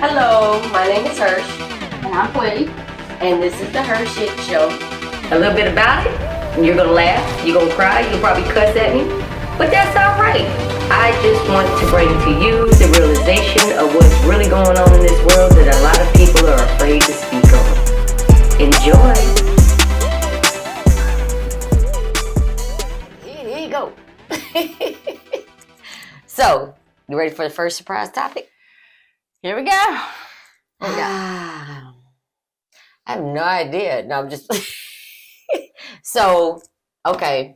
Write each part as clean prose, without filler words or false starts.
Hello, my name is Hersh, And I'm Quilly. and this is the HERshyt Show. A little bit about it, and you're gonna laugh, you're gonna cry, you'll probably cuss at me, but that's all right. I just want to bring to you the realization of what's really going on in this world that a lot of people are afraid to speak on. Enjoy. Here you go. So, you ready for the first surprise topic? Here we go. What we got? I have no idea. No, I'm just. So, okay.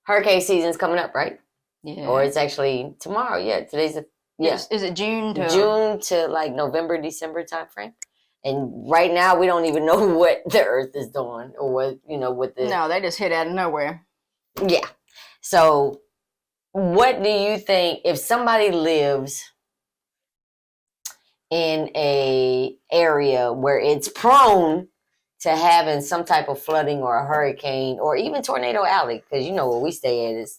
Hurricane season's coming up, right? Yeah. Or it's actually tomorrow. Yeah, today's a Is it June to June to like November, December time frame. And right now we don't even know what the earth is doing or what, what the No, they just hit out of nowhere. Yeah. So, what do you think if somebody lives in a area where it's prone to having some type of flooding or a hurricane or even tornado alley, because where we stay at is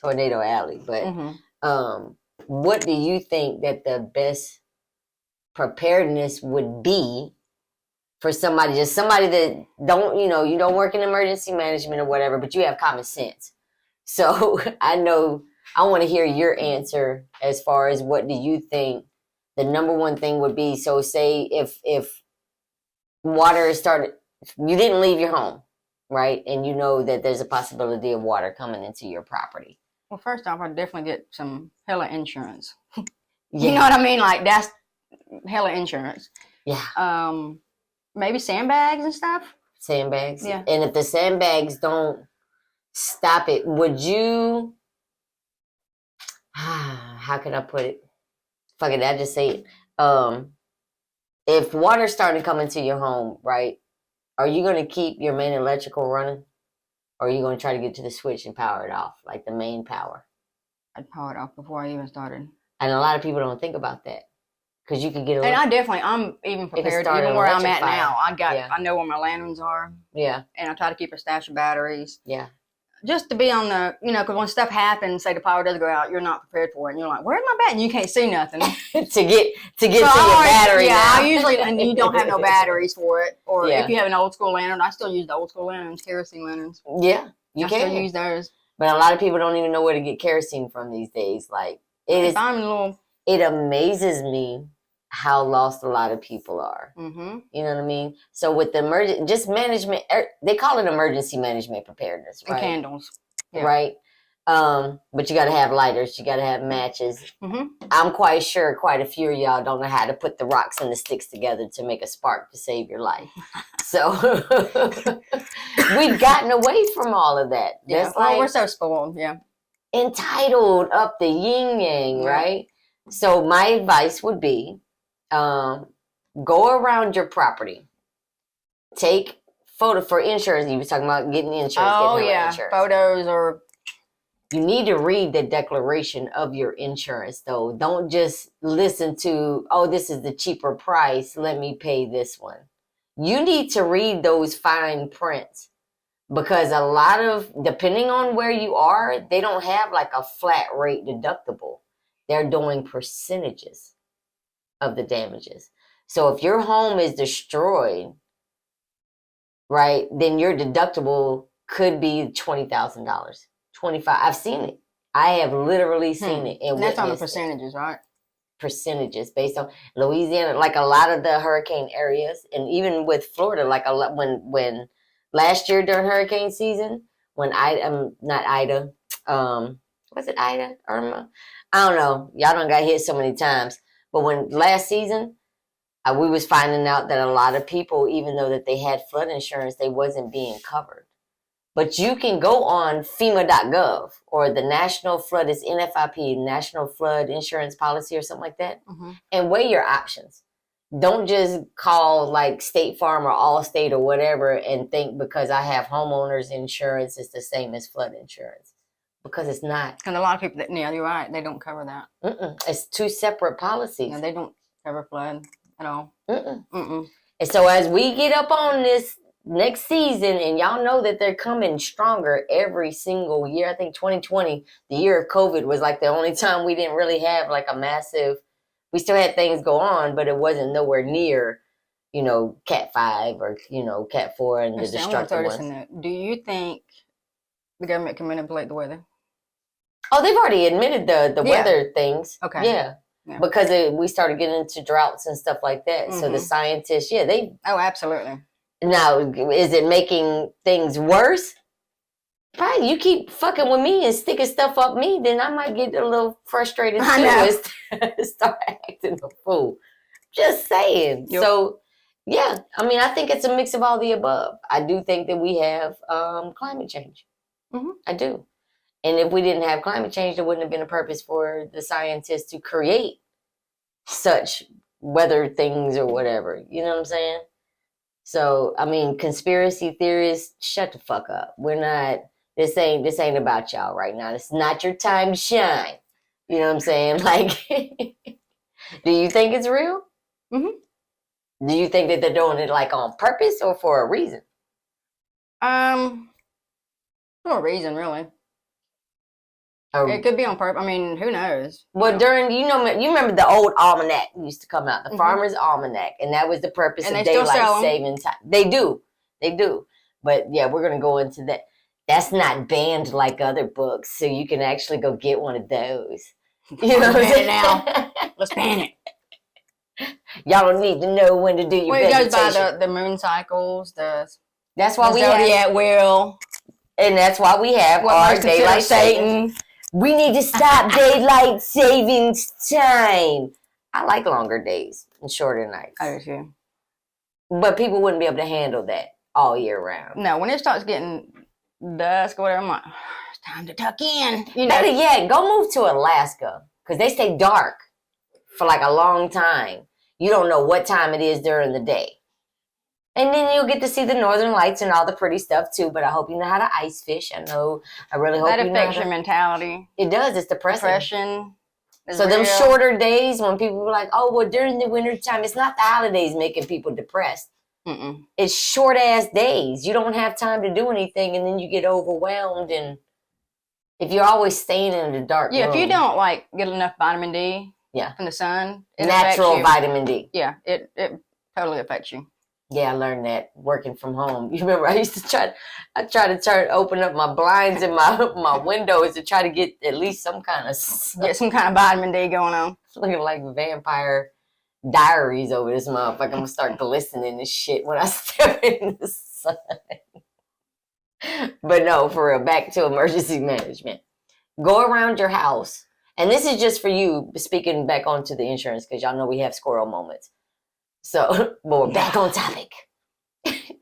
tornado alley, but what do you think that the best preparedness would be for somebody that don't you don't work in emergency management or whatever, but you have common sense? So I want to hear your answer as far as what do you think the number one thing would be. So say if water started, you didn't leave your home, right? And you know that there's a possibility of water coming into your property. Well, first off, I'd definitely get some hella insurance. Yeah. You know what I mean? Like, that's hella insurance. Yeah. Maybe sandbags and stuff. Sandbags? Yeah. And if the sandbags don't stop it, would you... How can I put it? Fuck it, I just say it. If water started coming to your home, right, are you going to keep your main electrical running? Or are you going to try to get to the switch and power it off, like the main power? I'd power it off before I even started. And a lot of people don't think about that. Because you could get And I'm even prepared, even where I'm at now. I know where my lanterns are. Yeah. And I try to keep a stash of batteries. Yeah. Just to be on the, because when stuff happens, say the power does go out, you're not prepared for it. And you're like, where's my battery? And you can't see nothing. to get to your battery. Yeah, I usually, and you don't have no batteries for it. Or if you have an old school lantern, I still use the old school lanterns, kerosene lanterns. Yeah, I still use those. But a lot of people don't even know where to get kerosene from these days. Like, it amazes me how lost a lot of people are. Mm-hmm. You know what I mean? So with the management, they call it emergency management preparedness, right? And candles. Yeah. Right? But you got to have lighters. You got to have matches. Mm-hmm. I'm quite sure quite a few of y'all don't know how to put the rocks and the sticks together to make a spark to save your life. So we've gotten away from all of that. Yeah, we're so spoiled. Yeah. Entitled up the yin yang, right? So my advice would be, go around your property. Take photo for insurance. You were talking about getting insurance. Oh, yeah. Insurance. Photos or... You need to read the declaration of your insurance, though. Don't just listen to, oh, this is the cheaper price, let me pay this one. You need to read those fine prints because a lot of, depending on where you are, they don't have like a flat rate deductible. They're doing percentages of the damages. So if your home is destroyed, right, then your deductible could be $20,000, $25,000. I've seen it. I have literally seen it. And that's on the percentages, right? Percentages based on Louisiana, like a lot of the hurricane areas, and even with Florida, like a lot when last year during hurricane season, when not Ida, was it Ida, Irma? I don't know. Y'all done got hit so many times. But when last season, we was finding out that a lot of people, even though that they had flood insurance, they wasn't being covered. But you can go on FEMA.gov or the National Flood, it's NFIP, National Flood Insurance Policy or something like that, and weigh your options. Don't just call like State Farm or Allstate or whatever and think because I have homeowners insurance, it's the same as flood insurance. Because it's not. And a lot of people, you're right, they don't cover that. It's two separate policies. Yeah, they don't cover flood at all. And so as we get up on this next season, and y'all know that they're coming stronger every single year. I think 2020, the year of COVID, was like the only time we didn't really have like a massive We still had things go on, but it wasn't nowhere near, Cat 5 or, Cat 4 and the destructive ones. Do you think the government can manipulate the weather? Oh, they've already admitted the weather things. Okay. Yeah. Because we started getting into droughts and stuff like that. So the scientists, they... Oh, absolutely. Now, is it making things worse? Probably. You keep fucking with me and sticking stuff up me, then I might get a little frustrated too and start acting a fool. Just saying. Yep. So, yeah. I mean, I think it's a mix of all the above. I do think that we have climate change. I do. And if we didn't have climate change, there wouldn't have been a purpose for the scientists to create such weather things or whatever. You know what I'm saying? So, I mean, conspiracy theorists, shut the fuck up. We're not, this ain't about y'all right now. It's not your time to shine. You know what I'm saying? Like, do you think it's real? Do you think that they're doing it like on purpose or for a reason? For a reason, really. It could be on purpose. I mean, who knows? Well, during, you remember the old almanac used to come out, the Farmer's Almanac, and that was the purpose of daylight saving time. They do. But yeah, we're going to go into that. That's not banned like other books, so you can actually go get one of those. You know what I'm saying? Now. Let's ban it. Y'all don't need to know when to do your vegetation. It goes by the moon cycles, that's why we zodiac wheel. And that's why we have our daylight saving. We need to stop daylight savings time. I like longer days and shorter nights. I do too. But people wouldn't be able to handle that all year round. No, when it starts getting dusk or whatever, I'm like, it's time to tuck in. Better yet, go move to Alaska because they stay dark for like a long time. You don't know what time it is during the day. And then you'll get to see the northern lights and all the pretty stuff too. But I hope you know how to ice fish. I really hope you know. That affects your mentality. It does. It's depressing. Depression. So them shorter days when people were like, oh, well, during the winter time, it's not the holidays making people depressed. It's short ass days. You don't have time to do anything, and then you get overwhelmed. And if you're always staying in the dark room, if you don't like get enough vitamin D, from the sun, natural vitamin D, it totally affects you. Yeah, I learned that working from home. You remember I used to try to open up my blinds and my windows to try to get at least some kind of vitamin D going on. It's looking like Vampire Diaries over this motherfucker. I'm gonna start glistening and shit when I step in the sun. But no, for real, back to emergency management. Go around your house. And this is just for you, speaking back onto the insurance, because y'all know we have squirrel moments. So, we're back on topic.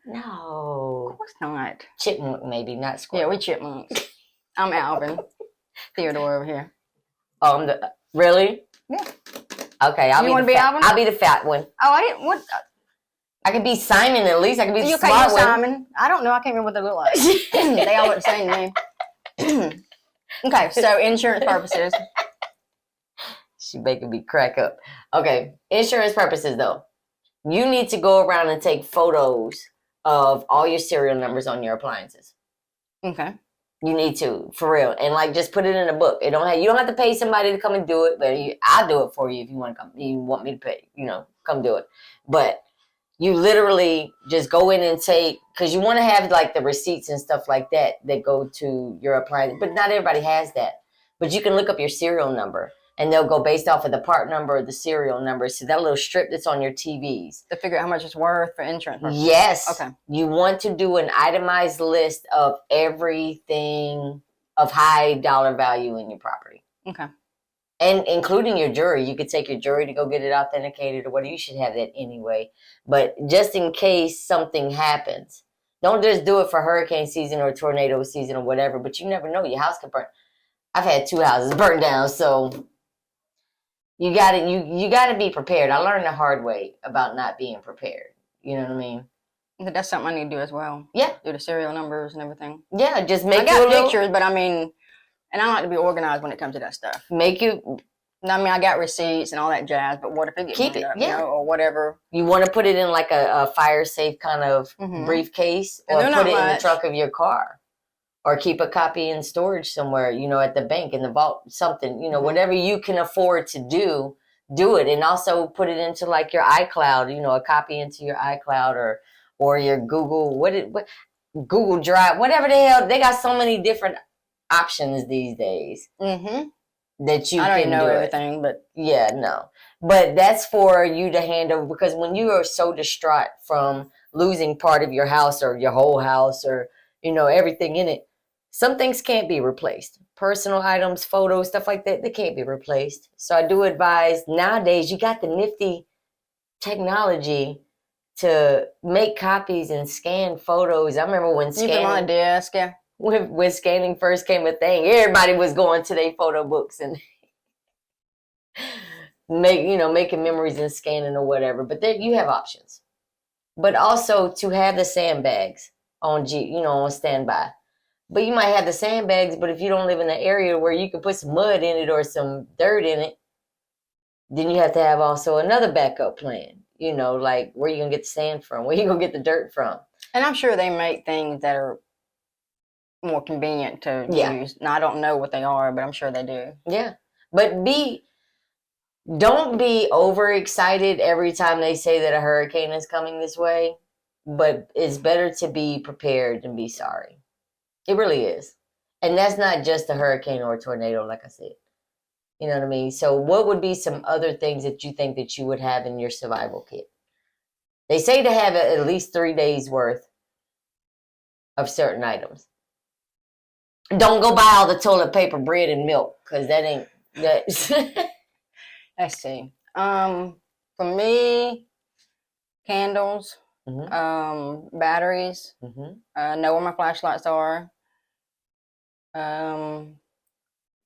No. Of course not. Chipmunk, maybe, not squirrel. Yeah, we chipmunks. I'm Alvin. Theodore over here. Oh, really? Yeah. Okay, you want to be Alvin? I'll be the fat one. Oh, I didn't. What? I could be Simon at least. I could be the smart one. Simon. I don't know. I can't remember what they look like. They all look the same to me. Okay, so insurance purposes. She making me crack up. Okay, insurance purposes though. You need to go around and take photos of all your serial numbers on your appliances. Okay. You need to, for real, and just put it in a book. You don't have to pay somebody to come and do it, but I'll do it for you if you want to come. You want me to pay, come do it. But you literally just go in and take, because you want to have the receipts and stuff like that go to your appliance. But not everybody has that. But you can look up your serial number. And they'll go based off of the part number or the serial number. So that little strip that's on your TVs. To figure out how much it's worth for insurance purposes. Yes. Okay. You want to do an itemized list of everything of high dollar value in your property. Okay. And including your jewelry. You could take your jewelry to go get it authenticated or whatever. You should have that anyway. But just in case something happens. Don't just do it for hurricane season or tornado season or whatever. But you never know. Your house could burn. I've had 2 houses burn down, so... You gotta be prepared. I learned the hard way about not being prepared. You know what I mean? That's something I need to do as well. Yeah. Do the serial numbers and everything. Yeah, just make. I got pictures, but I mean, and I like to be organized when it comes to that stuff. I got receipts and all that jazz, but what if it gets keep it, or whatever? You want to put it in like a fire safe kind of briefcase, or put it in the trunk of your car. Or keep a copy in storage somewhere, at the bank, in the vault, something, whatever you can afford to do do it, and also put it into like your iCloud, a copy into your iCloud or your Google, what Google Drive, whatever the hell. They got so many different options these days. Mm-hmm. That you I don't can even know do everything, but yeah, no. But that's for you to handle, because when you are so distraught from losing part of your house or your whole house or everything in it, some things can't be replaced. Personal items, photos, stuff like that, they can't be replaced. So I do advise, nowadays you got the nifty technology to make copies and scan photos. I remember when you put them on a desk, yeah. When scanning first came a thing, everybody was going to their photo books and making memories and scanning or whatever. But then you have options. But also to have the sandbags on on standby. But you might have the sandbags, but if you don't live in an area where you can put some mud in it or some dirt in it, then you have to have also another backup plan. Like where you gonna get the sand from, where you gonna get the dirt from. And I'm sure they make things that are more convenient to use. Now I don't know what they are, but I'm sure they do. Yeah. But don't be overexcited every time they say that a hurricane is coming this way. But it's better to be prepared than be sorry. It really is. And that's not just a hurricane or a tornado, like I said. You know what I mean? So what would be some other things that you think that you would have in your survival kit? They say to have at least 3 days worth of certain items. Don't go buy all the toilet paper, bread, and milk, because that ain't that. Let's see. For me, candles, batteries, know where my flashlights are.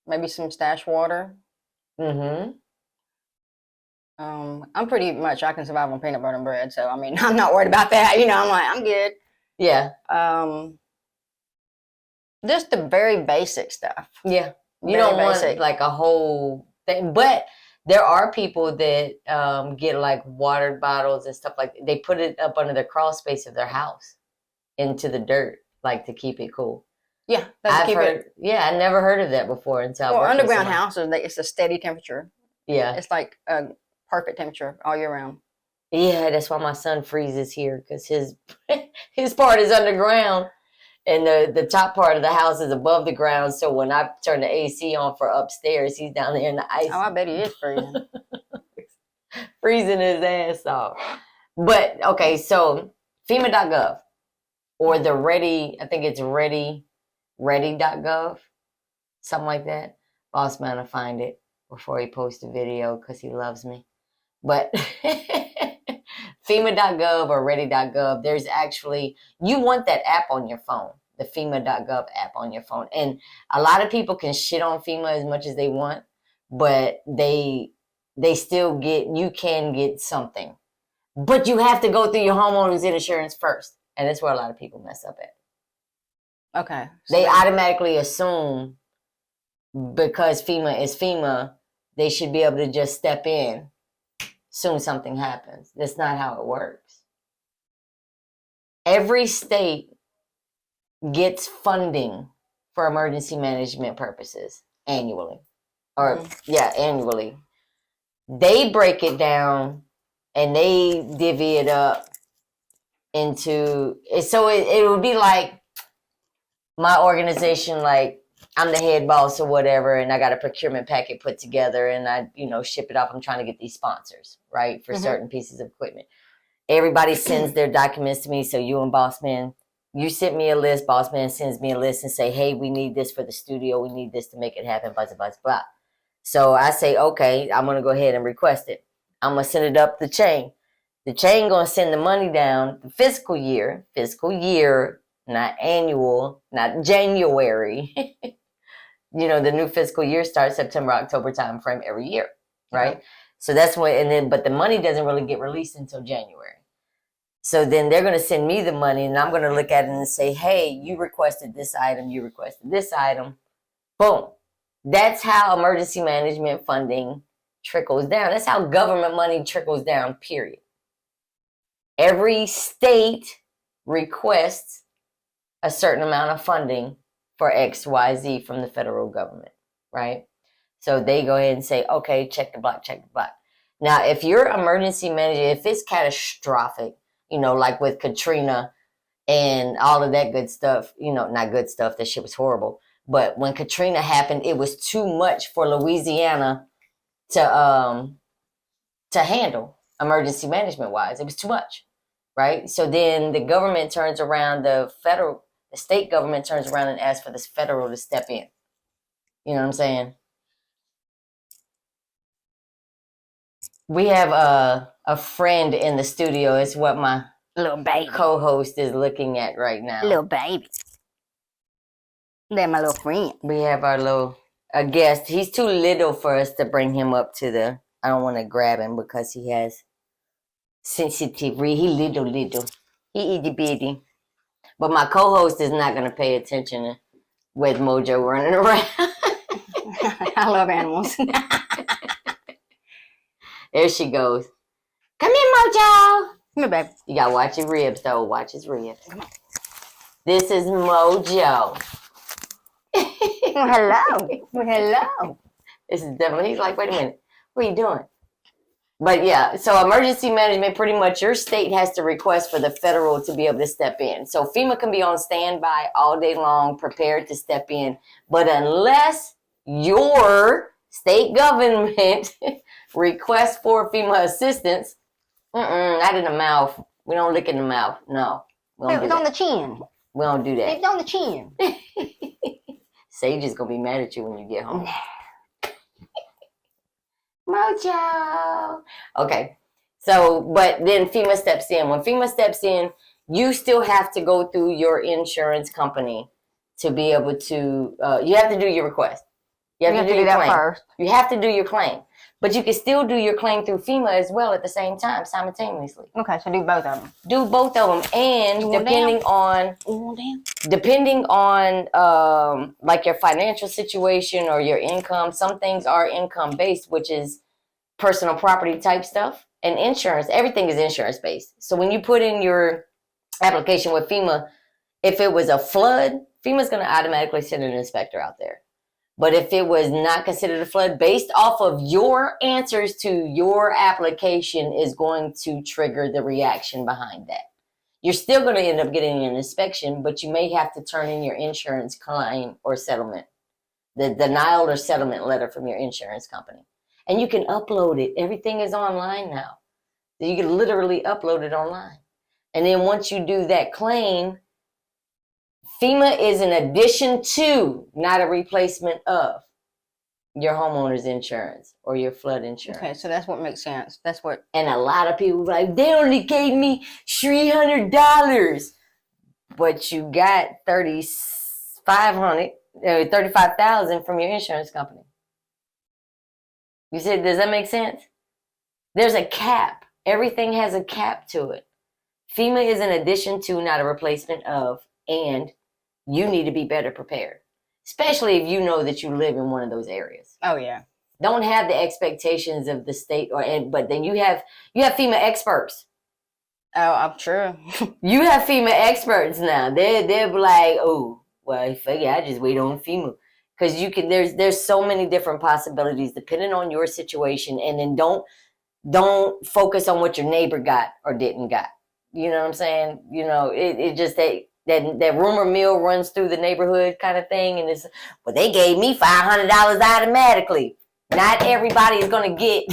Maybe some stash water. I'm pretty much, I can survive on peanut butter and bread, so I mean, I'm not worried about that. I'm like, I'm good. Yeah. Just the very basic stuff. Yeah. You don't want like a whole thing, but there are people that get like water bottles and stuff like that. They put it up under the crawl space of their house into the dirt, like to keep it cool. Yeah, I've heard. Yeah, I never heard of that before until. Well, underground houses, it's a steady temperature. Yeah, it's like a perfect temperature all year round. Yeah, that's why my son freezes here, because his part is underground, and the top part of the house is above the ground. So when I turn the AC on for upstairs, he's down there in the ice. Oh, I bet he is freezing. Freezing his ass off. But okay, so FEMA.gov or the Ready, I think it's ready.gov, something like that. Boss man will find it before he posts a video because he loves me. But FEMA.gov or ready.gov, there's actually, you want that app on your phone, the FEMA.gov app on your phone. And a lot of people can shit on FEMA as much as they want, but they still you can get something. But you have to go through your homeowner's insurance first. And that's where a lot of people mess up at. Okay. So they automatically assume because FEMA is FEMA, they should be able to just step in soon something happens. That's not how it works. Every state gets funding for emergency management purposes annually. Annually. They break it down and they divvy it up into, so it would be like my organization, like I'm the head boss or whatever, and I got a procurement packet put together and I, ship it off. I'm trying to get these sponsors, right, for certain pieces of equipment. Everybody sends their documents to me. So you and Boss Man, you send me a list. Boss Man sends me a list and say, hey, we need this for the studio. We need this to make it happen, blah, blah, blah, blah. So I say, okay, I'm going to go ahead and request it. I'm going to send it up the chain. The chain going to send the money down the fiscal year, not annual, not January. The new fiscal year starts September, October time frame every year, right? So that's when, but the money doesn't really get released until January. So then they're going to send me the money and I'm going to look at it and say, hey, you requested this item, you requested this item. Boom. That's how emergency management funding trickles down. That's how government money trickles down, period. Every state requests a certain amount of funding for X, Y, Z from the federal government, right? So they go ahead and say, okay, check the block, check the block. Now, if your emergency manager, if it's catastrophic, like with Katrina and all of that good stuff, not good stuff, that shit was horrible. But when Katrina happened, it was too much for Louisiana to handle emergency management wise. It was too much, right? So then the government turns around, the state government turns around and asks for this federal to step in. You know what I'm saying? We have a friend in the studio. It's what my little baby co-host is looking at right now. Little baby. They're my little friend. We have a guest. He's too little for us to bring him up to the. I don't want to grab him because he has sensitivity. He little. He itty bitty. But my co-host is not going to pay attention with Mojo running around. I love animals. There she goes. Come here, Mojo. Come here, babe. You got to watch his ribs, though. Watch his ribs. Come on. This is Mojo. Well, hello. Well, hello. This is definitely, he's like, wait a minute. What are you doing? But yeah, so emergency management, pretty much your state has to request for the federal to be able to step in. So FEMA can be on standby all day long, prepared to step in. But unless your state government requests for FEMA assistance, not in the mouth. We don't lick in the mouth. No. It's on the chin. We don't do that. It's on the chin. Sage is going to be mad at you when you get home. Mojo. Okay. So, but then FEMA steps in. When FEMA steps in, you still have to go through your insurance company to be able to, you have to do your request. You have to do that first. You have to do your claim. But you can still do your claim through FEMA as well at the same time, simultaneously. Okay, so do both of them. Do both of them. And depending on like your financial situation or your income, some things are income based, which is personal property type stuff, and insurance. Everything is insurance based. So when you put in your application with FEMA, if it was a flood, FEMA's going to automatically send an inspector out there. But if it was not considered a flood, based off of your answers to your application is going to trigger the reaction behind that. You're still going to end up getting an inspection, but you may have to turn in your insurance claim or settlement, the denial or settlement letter from your insurance company. And you can upload it. Everything is online now. You can literally upload it online. And then once you do that claim, FEMA is an addition to, not a replacement of, your homeowner's insurance or your flood insurance. Okay, so that's what makes sense. That's what. And a lot of people like, they only gave me $300, but you got $35,000 from your insurance company. You said, does that make sense? There's a cap. Everything has a cap to it. FEMA is an addition to, not a replacement of, and you need to be better prepared, especially if you know that you live in one of those areas. Oh yeah. Don't have the expectations of the state, but then you have FEMA experts. Oh, I'm sure. You have FEMA experts now. They're like, oh, well, I just wait on FEMA. Because there's so many different possibilities depending on your situation, and then don't focus on what your neighbor got or didn't got. You know what I'm saying? It just that rumor mill runs through the neighborhood kind of thing, and it's, well, they gave me $500 automatically. Not everybody is gonna get.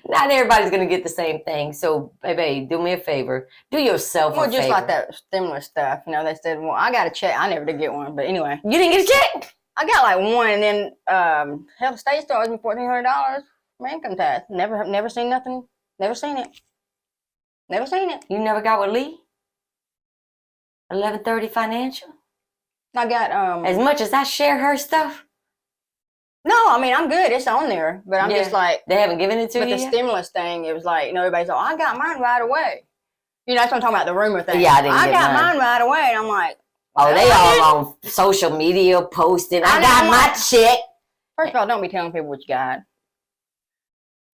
Not everybody's gonna get the same thing. So, baby, do me a favor. Do yourself a favor. Well, just like that stimulus stuff. They said, well, I got a check. I never did get one, but anyway. You didn't get a check? I got like one, and then the state charged me $1,400 for income tax. Never seen nothing. Never seen it. Never seen it. You never got with Lee? 1130 Financial? I got as much as I share her stuff. No, I mean, I'm good. It's on there. But I'm just like... They haven't given it to you But the stimulus thing, it was like, everybody's like, I got mine right away. That's what I'm talking about, the rumor thing. Yeah, I got mine right away. And I'm like... Oh, they all on social media posting, I got my check. First of all, don't be telling people what you got.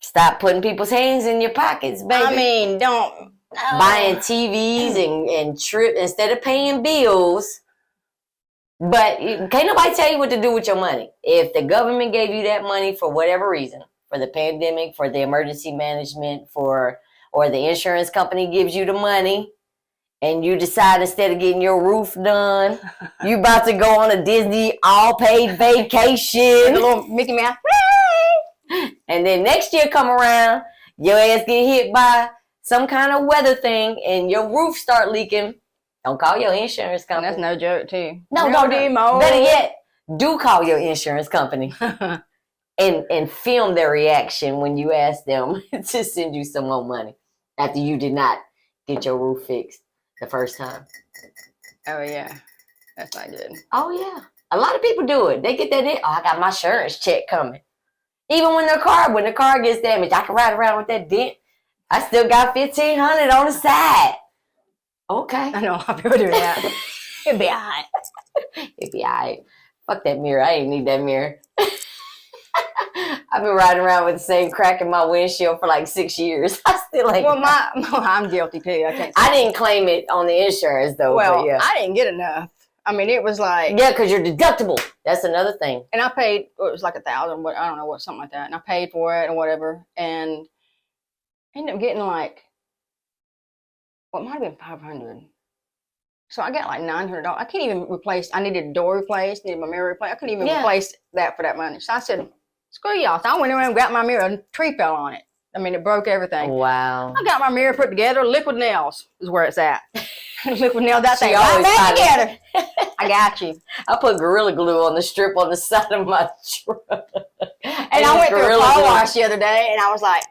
Stop putting people's hands in your pockets, baby. I mean, don't... Buying TVs and trip instead of paying bills. But can't nobody tell you what to do with your money. If the government gave you that money for whatever reason, for the pandemic, for the emergency management, or the insurance company gives you the money, and you decide instead of getting your roof done, you about to go on a Disney all-paid vacation. With a little Mickey Mouse. And then next year come around, your ass get hit by some kind of weather thing, and your roof start leaking. Don't call your insurance company. That's no joke, too. No, don't. Better yet, do call your insurance company and film their reaction when you ask them to send you some more money after you did not get your roof fixed the first time. Oh, yeah. That's not good. Oh, yeah. A lot of people do it. They get that in. Oh, I got my insurance check coming. Even when the car gets damaged, I can ride around with that dent. I still got $1,500 on the side. Okay. I know how people do that. It'd be all right. It'd be all right. Fuck that mirror. I ain't need that mirror. I've been riding around with the same crack in my windshield for like 6 years. I still ain't. Well, I'm guilty too. I didn't claim it on the insurance though. Well, yeah. I didn't get enough. I mean, it was like, yeah, because you're deductible. That's another thing. And I paid. It was like $1,000, but I don't know what, something like that. And I paid for it and whatever, and I ended up getting like, well, it might have been $500. So I got like $900. I can't even replace. I needed a door replaced, needed my mirror replaced. I couldn't even replace that for that money. So I said, screw y'all. So I went around and got my mirror. A tree fell on it. I mean, it broke everything. Wow. I got my mirror put together. Liquid nails is where it's at. Liquid nails, that thing. Always back together. I got you. I put Gorilla Glue on the strip on the side of my truck. And I went through a car wash the other day, and I was like,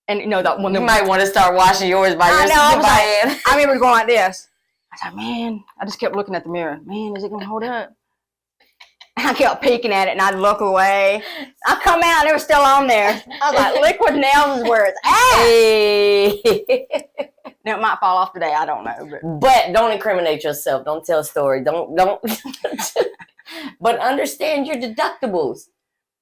and you know, you might want to start washing yours by yourself. I remember going like this. I was like, man, I just kept looking at the mirror. Man, is it going to hold up? And I kept peeking at it, and I'd look away. I come out, and it was still on there. I was like, liquid nails is where it's at. Hey. Now, it might fall off today. I don't know. But don't incriminate yourself. Don't tell a story. Don't. But understand your deductibles.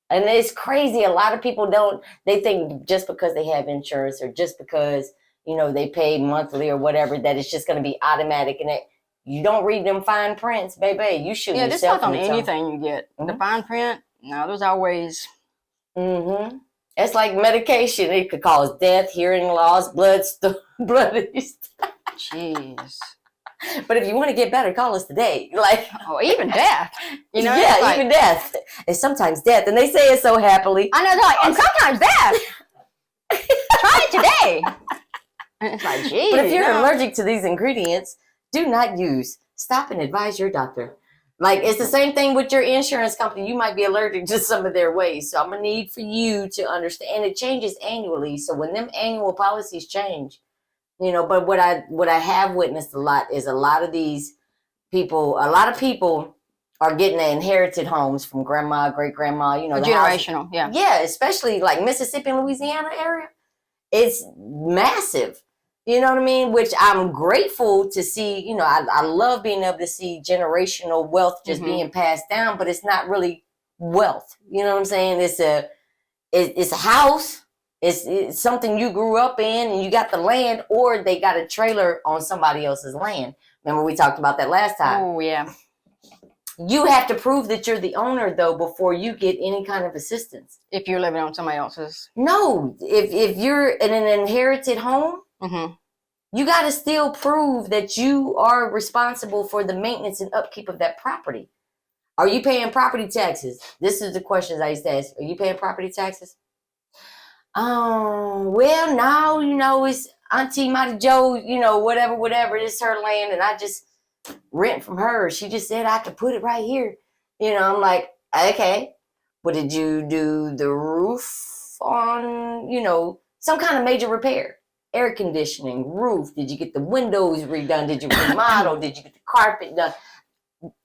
And it's crazy. A lot of people don't. They think just because they have insurance or just because, you know, they pay monthly or whatever, that it's just going to be automatic. And that you don't read them fine prints, baby. You should. Yeah, this stuff on anything you get. Mm-hmm. The fine print, no, there's always. Mm-hmm. It's like medication. It could cause death, hearing loss, blood. Jeez. But if you want to get better, call us today. Like, oh, even death. You know, yeah, like, even death. And sometimes death. And they say it so happily. I know, like, and sometimes death. Try it today. And it's like, geez. But if you're allergic to these ingredients, do not use. Stop and advise your doctor. Like, it's the same thing with your insurance company. You might be allergic to some of their ways. So I'm going to need for you to understand. And it changes annually. So when them annual policies change, you know, but what I have witnessed a lot is a lot of people are getting the inherited homes from grandma, great grandma, you know. Generational, yeah. Yeah, especially like Mississippi and Louisiana area. It's massive. You know what I mean? Which I'm grateful to see. You know, I love being able to see generational wealth just being passed down, but it's not really wealth. You know what I'm saying? It's a house. It's something you grew up in and you got the land, or they got a trailer on somebody else's land. Remember we talked about that last time? Oh, yeah. You have to prove that you're the owner, though, before you get any kind of assistance. If you're living on somebody else's. No. If you're in an inherited home, you got to still prove that you are responsible for the maintenance and upkeep of that property. Are you paying property taxes? This is the questions I used to ask. Are you paying property taxes? Well, now, you know, it's Auntie Mighty Joe, you know, whatever, it's her land, and I just rent from her. She just said I could put it right here. You know, I'm like, okay, but did you do the roof on, you know, some kind of major repair? Air conditioning, roof, did you get the windows redone? Did you remodel? Did you get the carpet done?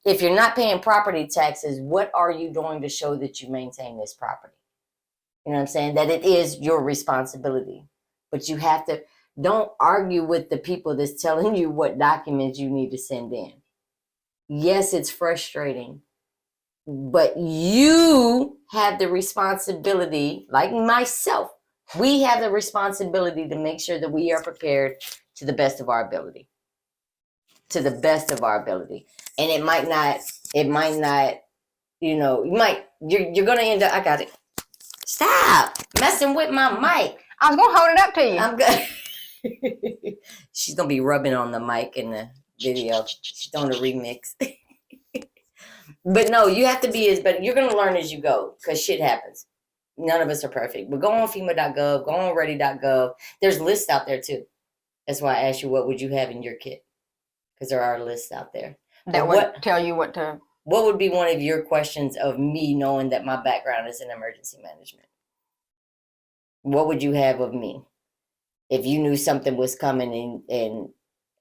If you're not paying property taxes, what are you doing to show that you maintain this property? You know what I'm saying? That it is your responsibility. But you have to, don't argue with the people that's telling you what documents you need to send in. Yes, it's frustrating. But you have the responsibility, like myself, we have the responsibility to make sure that we are prepared to the best of our ability. To the best of our ability. And it might not, you know, you're going to end up, I got it. Stop messing with my mic. I was gonna hold it up to you. I'm good. She's gonna be rubbing on the mic in the video. She's doing a remix. But no, you have to be but you're gonna learn as you go because shit happens. None of us are perfect. But go on FEMA.gov, go on ready.gov. There's lists out there too. That's why I asked you what would you have in your kit. Because there are lists out there. That would tell you what to. What would be one of your questions of me knowing that my background is in emergency management? What would you have of me? If you knew something was coming and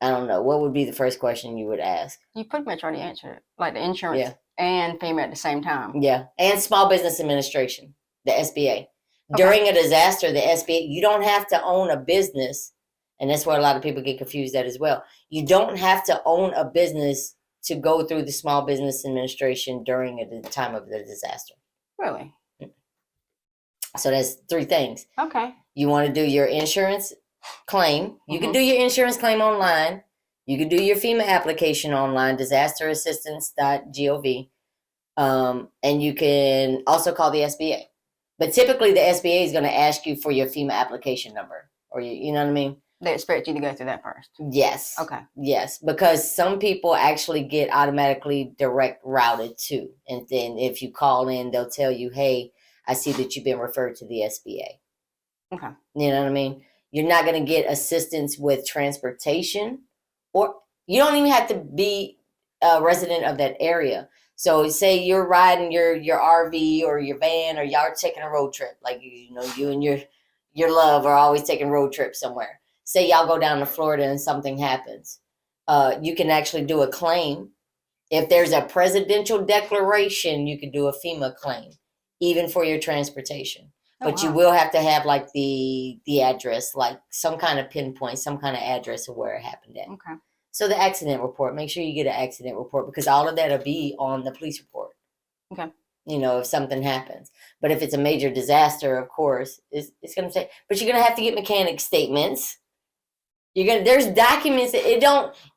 I don't know, what would be the first question you would ask? You pretty much already answered it. Like the insurance and FEMA at the same time. Yeah. And Small Business Administration, the SBA. Okay. During a disaster, the SBA, you don't have to own a business. And that's where a lot of people get confused at as well. You don't have to own a business to go through the Small Business Administration during the time of the disaster. Really? So that's 3 things. Okay. You want to do your insurance claim. You can do your insurance claim online. You can do your FEMA application online, disasterassistance.gov. And you can also call the SBA. But typically the SBA is going to ask you for your FEMA application number. Or you know what I mean? They expect you to go through that first. Yes. Okay. Yes, because some people actually get automatically direct routed too. And then if you call in, they'll tell you, hey, I see that you've been referred to the SBA. Okay. You know what I mean? You're not going to get assistance with transportation, or you don't even have to be a resident of that area. So say you're riding your RV or your van, or y'all are taking a road trip. Like, you know, you and your love are always taking road trips somewhere. Say y'all go down to Florida and something happens. You can actually do a claim. If there's a presidential declaration, you can do a FEMA claim, even for your transportation. But you will have to have like the address, like some kind of pinpoint, some kind of address of where it happened at. Okay. So the accident report, make sure you get an accident report because all of that will be on the police report. Okay. You know, if something happens. But if it's a major disaster, of course, it's going to say, but you're going to have to get mechanic statements. There's documents that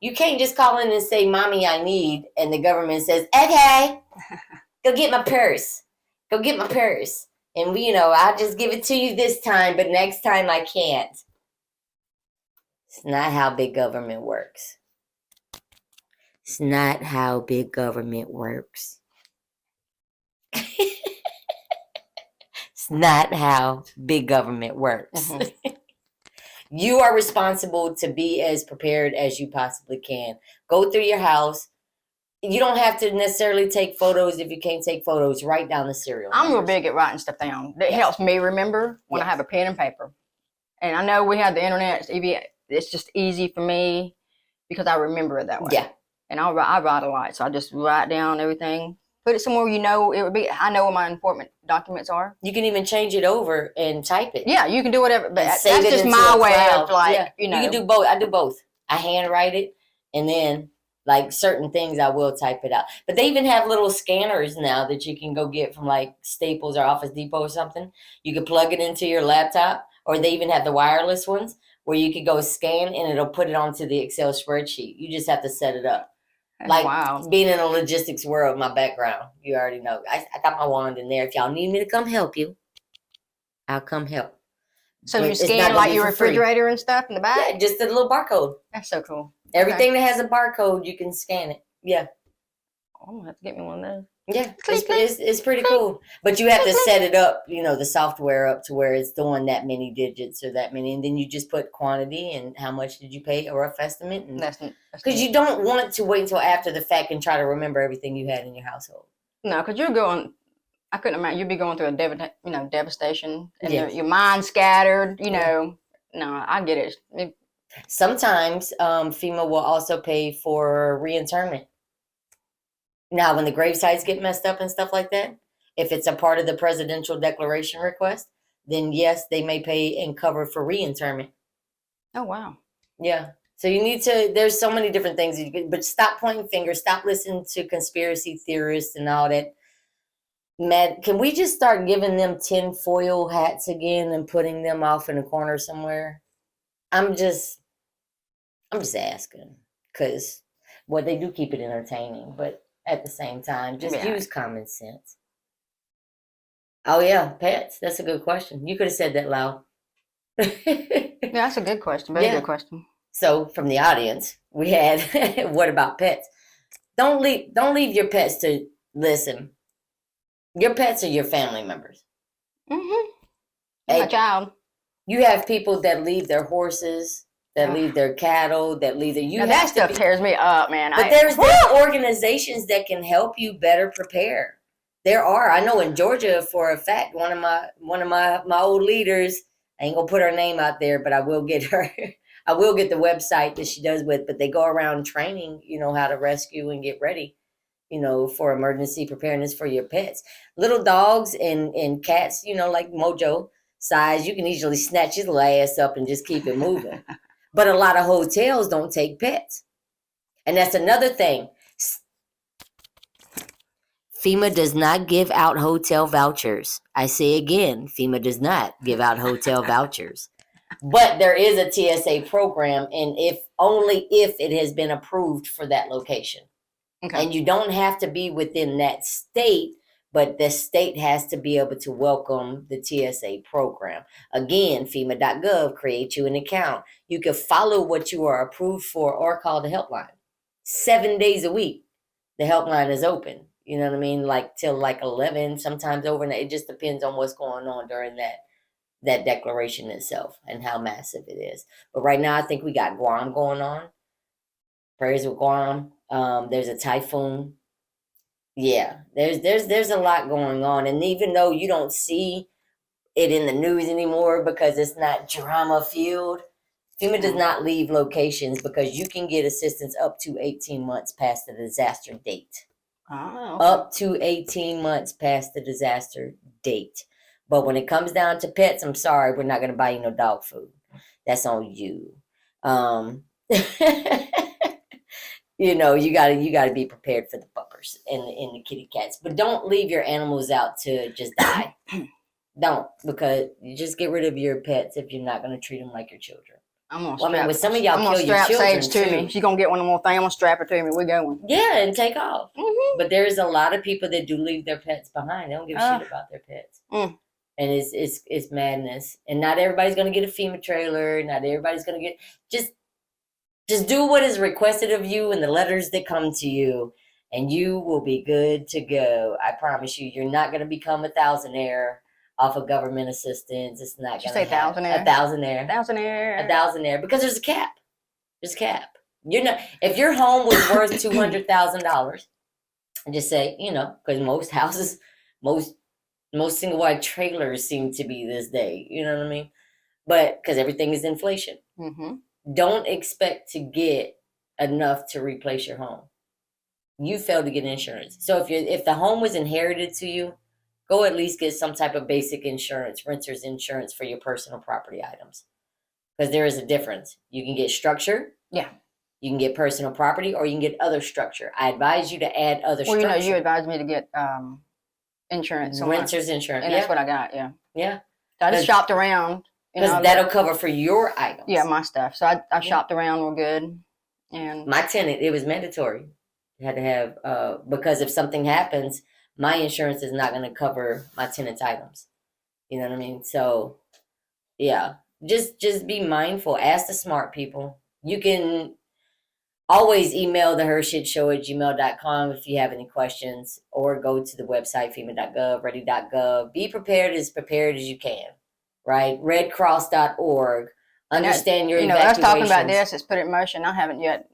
you can't just call in and say, Mommy, I need, and the government says, okay, go get my purse. Go get my purse. And I'll just give it to you this time, but next time I can't. It's not how big government works. It's not how big government works. It's not how big government works. Mm-hmm. You are responsible to be as prepared as you possibly can. Go through your house. You don't have to necessarily take photos if you can't take photos. Write down the serial numbers. I'm real big at writing stuff down. It helps me remember when I have a pen and paper. And I know we have the internet. It's just easy for me because I remember it that way. Yeah. And I write a lot. So I just write down everything. Put it somewhere it would be. I know where my important documents are. You can even change it over and type it. Yeah, you can do whatever. But that's just my way of You can do both. I do both. I handwrite it, and then like certain things I will type it out. But they even have little scanners now that you can go get from like Staples or Office Depot or something. You can plug it into your laptop, or they even have the wireless ones where you could go scan and it'll put it onto the Excel spreadsheet. You just have to set it up. Like being in a logistics world, my background, you already know. I got my wand in there. If y'all need me to come help you, I'll come help. So you scan like your refrigerator and stuff in the back? Yeah, just a little barcode. That's so cool. Everything that has a barcode, you can scan it. Yeah. I'm going to have to get me one of those. Yeah, it's pretty cool. But you have to set it up, the software up to where it's doing that many digits or that many. And then you just put quantity and how much did you pay, a rough estimate. Because you don't want to wait until after the fact and try to remember everything you had in your household. No, because you're going, I couldn't imagine, you'd be going through a devastation. And your mind scattered, No, I get it. Sometimes FEMA will also pay for reinterment. Now, when the grave sites get messed up and stuff like that, if it's a part of the presidential declaration request, then yes, they may pay and cover for reinterment. Oh, wow. Yeah. So you need to, there's so many different things, but stop pointing fingers, stop listening to conspiracy theorists and all that. Matt, can we just start giving them tinfoil hats again and putting them off in a corner somewhere? I'm just asking, because they do keep it entertaining, but at the same time, just use common sense. Oh yeah, pets. That's a good question. You could have said that loud. Yeah, that's a good question. Very Yeah. good question. So from the audience, we had what about pets? Don't leave your pets to listen. Your pets are your family members. Mm-hmm. My And child. you have people that leave their horses, that Ugh. leave their cattle, that leave their you Now that have to stuff be tears me up, man. but there's organizations that can help you better prepare. There are. I know in Georgia for a fact, one of my old leaders, I ain't gonna put her name out there, but I will get her I will get the website that she does with, but they go around training, how to rescue and get ready, for emergency preparedness for your pets. Little dogs and cats, like Mojo size, you can easily snatch his ass up and just keep it moving. But a lot of hotels don't take pets. And that's another thing. FEMA does not give out hotel vouchers. I say again, FEMA does not give out hotel vouchers. But there is a TSA program, and only if it has been approved for that location. Okay. And you don't have to be within that state, but the state has to be able to welcome the TSA program. Again, FEMA.gov, create you an account. You can follow what you are approved for or call the helpline. 7 days a week, the helpline is open. You know what I mean? Like till like 11, sometimes overnight. It just depends on what's going on during that declaration itself and how massive it is. But right now, I think we got Guam going on. Prayers with Guam. There's a typhoon. Yeah, there's a lot going on, and even though you don't see it in the news anymore because it's not drama fueled, FEMA does not leave locations because you can get assistance up to 18 months past the disaster date. Oh, okay. Up to 18 months past the disaster date. But when it comes down to pets, I'm sorry, we're not going to buy you no dog food. That's on you. You gotta be prepared for the puppers and the kitty cats. But don't leave your animals out to just die. Don't, because you just get rid of your pets if you're not going to treat them like your children. I'm gonna Well, I strap. mean, with some of y'all I'm gonna kill your strap children Sage to too. me. She's gonna get one more thing. I'm gonna strap her to me. We're going. Yeah, and take off. Mm-hmm. But there's a lot of people that do leave their pets behind. They don't give a shit about their pets. And it's madness. And not everybody's gonna get a FEMA trailer. Not everybody's gonna get just do what is requested of you in the letters that come to you, and you will be good to go. I promise you, you're not gonna become a thousandaire off of government assistance. It's not going to happen. Thousandaire. A thousandaire, because there's a cap. There's a cap. You're not, if your home was worth $200,000, and just say, because most houses, most single wide trailers seem to be this day. You know what I mean? But because everything is inflation, don't expect to get enough to replace your home. You failed to get insurance. So if the home was inherited to you, go at least get some type of basic insurance, renter's insurance for your personal property items. Because there is a difference. You can get structure. Yeah. You can get personal property, or you can get other structure. I advise you to add other structure. Well, you advised me to get insurance. Renter's insurance. And that's what I got, yeah. Yeah. So I just shopped around. Because that'll cover for your items. Yeah, my stuff. So I shopped around real good. And my tenant, it was mandatory. You had to have, because if something happens, my insurance is not going to cover my tenant's items. You know what I mean? So, yeah, just be mindful. Ask the smart people. You can always email the HERshyt Show at gmail.com if you have any questions, or go to the website, FEMA.gov, ready.gov. Be prepared as you can, right? redcross.org. Understand your evacuations. Us talking about this, it's put it in motion. I haven't yet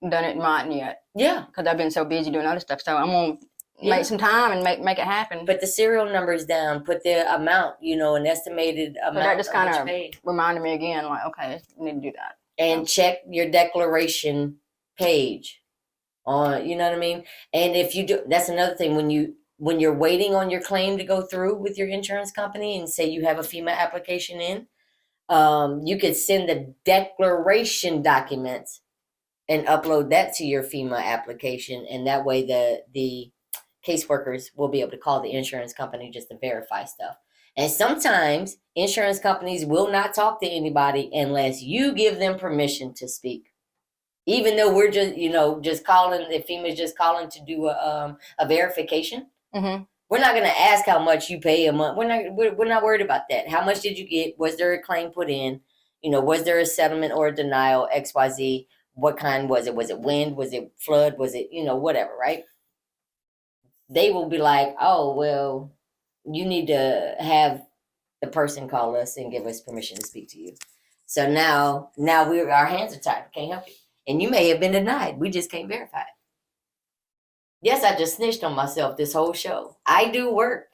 done it in mine yet. Yeah. Because I've been so busy doing other stuff. So I'm going to make some time and make it happen. Put the serial numbers down. Put the amount, an estimated amount. But that just kind of reminded me again, like, okay, I need to do that. And check your declaration page on, you know what I mean? And if you do, that's another thing. When you're waiting on your claim to go through with your insurance company, and say you have a FEMA application in, you could send the declaration documents and upload that to your FEMA application. And that way the caseworkers will be able to call the insurance company just to verify stuff. And sometimes insurance companies will not talk to anybody unless you give them permission to speak. Even though we're just, just calling, if FEMA's just calling to do a verification, We're not going to ask how much you pay a month. We're not worried about that. How much did you get? Was there a claim put in? Was there a settlement or a denial? XYZ. What kind was it? Was it wind? Was it flood? Was it, whatever, right? They will be like, oh, well, you need to have the person call us and give us permission to speak to you. So now our hands are tied. We can't help you. And you may have been denied. We just can't verify it. Yes, I just snitched on myself this whole show. I do work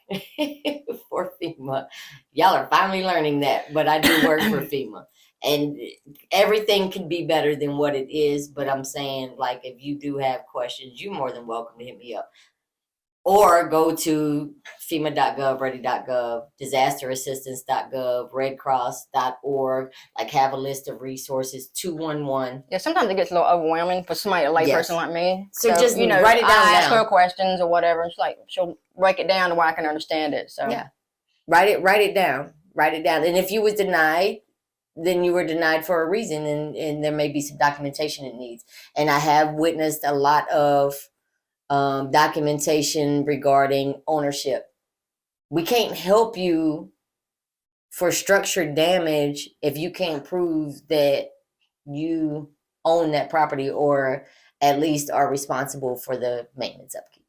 for FEMA. Y'all are finally learning that, but I do work for FEMA. And everything can be better than what it is. But I'm saying, like, if you do have questions, you're more than welcome to hit me up. Or go to FEMA.gov, ready.gov, disasterassistance.gov, redcross.org, like have a list of resources, 211. Yeah, sometimes it gets a little overwhelming for somebody, a layperson like me. So just write it down. I ask her questions or whatever. She'll break it down to where I can understand it. So yeah, write it down. And if you was denied, then you were denied for a reason, and there may be some documentation it needs. And I have witnessed a lot of documentation regarding ownership. We can't help you for structured damage if you can't prove that you own that property or at least are responsible for the maintenance upkeep.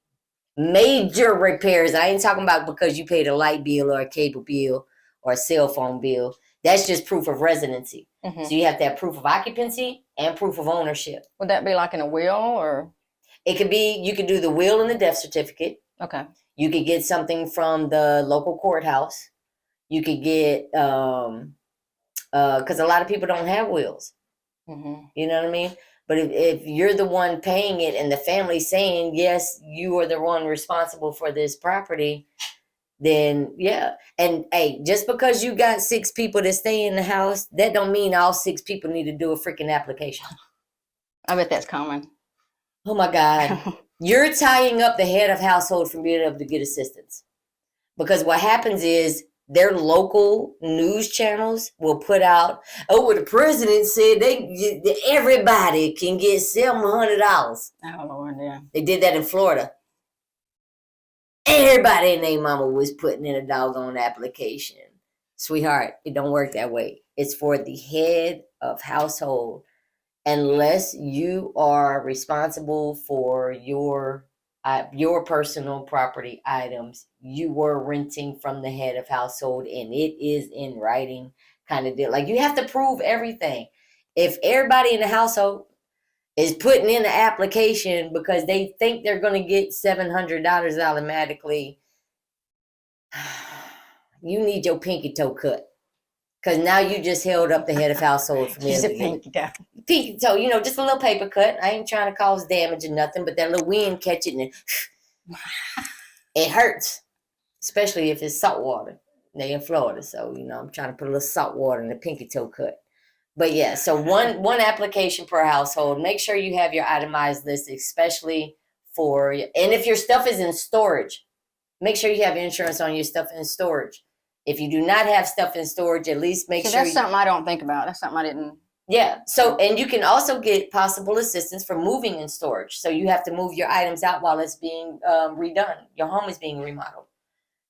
Major repairs. I ain't talking about because you paid a light bill or a cable bill or a cell phone bill. That's just proof of residency. Mm-hmm. So you have to have proof of occupancy and proof of ownership. Would that be like in a will or? It could be, you could do the will and the death certificate. Okay. You could get something from the local courthouse. You could get, because a lot of people don't have wills. Mm-hmm. You know what I mean? But if you're the one paying it and the family's saying, yes, you are the one responsible for this property, then yeah. And hey, just because you got 6 people that stay in the house, that don't mean all 6 people need to do a freaking application. I bet that's common. Oh my God. You're tying up the head of household from being able to get assistance. Because what happens is their local news channels will put out, oh, well, the president said everybody can get $700. Oh, Lord, yeah. They did that in Florida. Everybody and their mama was putting in a doggone application. Sweetheart, it don't work that way. It's for the head of household. Unless you are responsible for your personal property items, you were renting from the head of household, and it is in writing kind of deal. Like, you have to prove everything. If everybody in the household is putting in the application because they think they're going to get $700 automatically, you need your pinky toe cut. Because now you just held up the head of household for me. Just a pinky toe. Pinky toe, just a little paper cut. I ain't trying to cause damage or nothing, but that little wind catch it and it hurts. Especially if it's salt water. They're in Florida, so I'm trying to put a little salt water in the pinky toe cut. But yeah, so one application per household. Make sure you have your itemized list, especially and if your stuff is in storage, make sure you have insurance on your stuff in storage. If you do not have stuff in storage, at least make sure. That's something I don't think about. That's something I didn't. Yeah. So, and you can also get possible assistance for moving in storage. So you have to move your items out while it's being redone. Your home is being remodeled.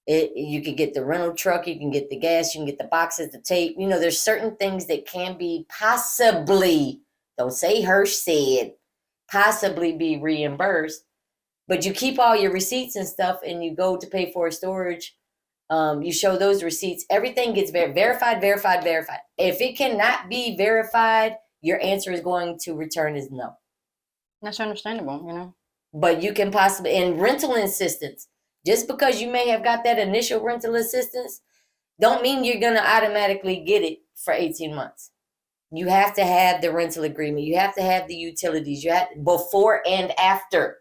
You can get the rental truck. You can get the gas. You can get the boxes, the tape. There's certain things that can be possibly, don't say Hersh said, possibly be reimbursed. But you keep all your receipts and stuff and you go to pay for storage. You show those receipts. Everything gets verified. If it cannot be verified, your answer is going to return as no. That's understandable, But you can possibly, and rental assistance, just because you may have got that initial rental assistance, don't mean you're going to automatically get it for 18 months. You have to have the rental agreement. You have to have the utilities. You have before and after.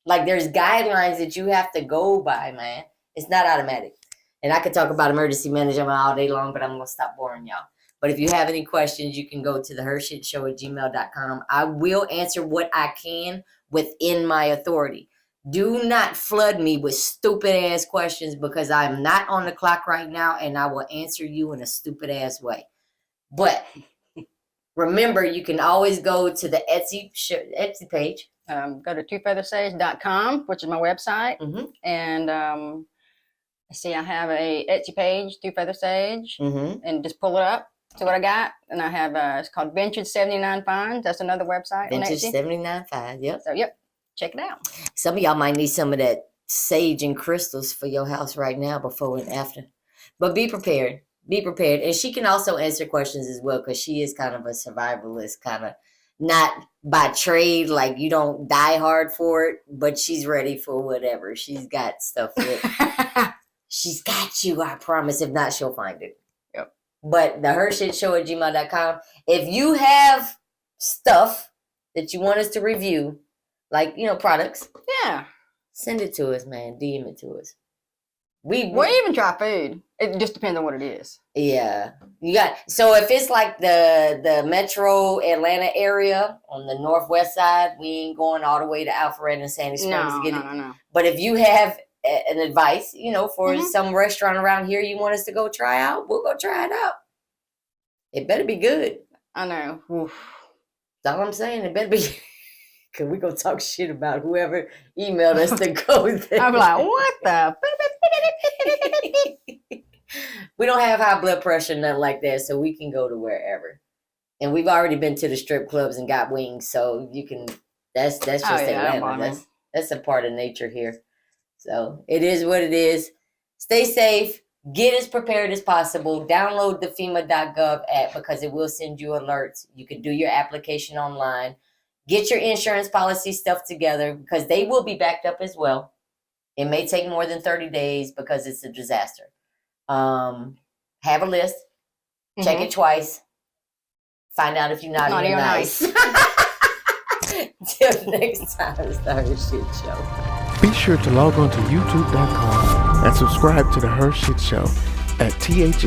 Like, there's guidelines that you have to go by, man. It's not automatic. And I could talk about emergency management all day long, but I'm going to stop boring y'all. But if you have any questions, you can go to the HERshytShow@gmail.com. I will answer what I can within my authority. Do not flood me with stupid-ass questions because I'm not on the clock right now, and I will answer you in a stupid-ass way. But remember, you can always go to the Etsy page. Go to twofeathersage.com, which is my website. Mm-hmm. And See, I have a Etsy page, Do Feather Sage, Mm-hmm. and just pull it up. See what I got. And I have it's called Vintage 79 Finds. That's another website on Vintage Etsy. 79.5. Yep. So yep, check it out. Some of y'all might need some of that sage and crystals for your house right now, before and after. But be prepared. Be prepared. And she can also answer questions as well, because she is kind of a survivalist, kind of not by trade, like you don't die hard for it, but she's ready for whatever. She's got stuff for it. She's got you, I promise. If not, she'll find it. Yep. But the HERshyt Show at gmail.com. If you have stuff that you want us to review, like, products, Yeah. send it to us, man. DM it to us. We even try food. It just depends on what it is. Yeah. So if it's like the metro Atlanta area on the northwest side, we ain't going all the way to Alpharetta and Sandy Springs to get it. No. But if you have an advice, for Mhm. some restaurant around here you want us to go try out, we'll go try it out. It better be good. I know. Oof. That's all I'm saying. It better be. Because we going to talk shit about whoever emailed us to go there. I'm like, what the? We don't have high blood pressure, nothing like that, so we can go to wherever. And we've already been to the strip clubs and got wings, so you can. That's just Atlanta. That's a part of nature here. So it is what it is. Stay safe. Get as prepared as possible. Download the FEMA.gov app, because it will send you alerts. You can do your application online. Get your insurance policy stuff together, because they will be backed up as well. It may take more than 30 days because it's a disaster. Have a list. Check it twice. Find out if you're naughty or nice. Till next time, it's the HERshyt Show. Be sure to log on to youtube.com and subscribe to the HERshyt Show at TheRershytShow.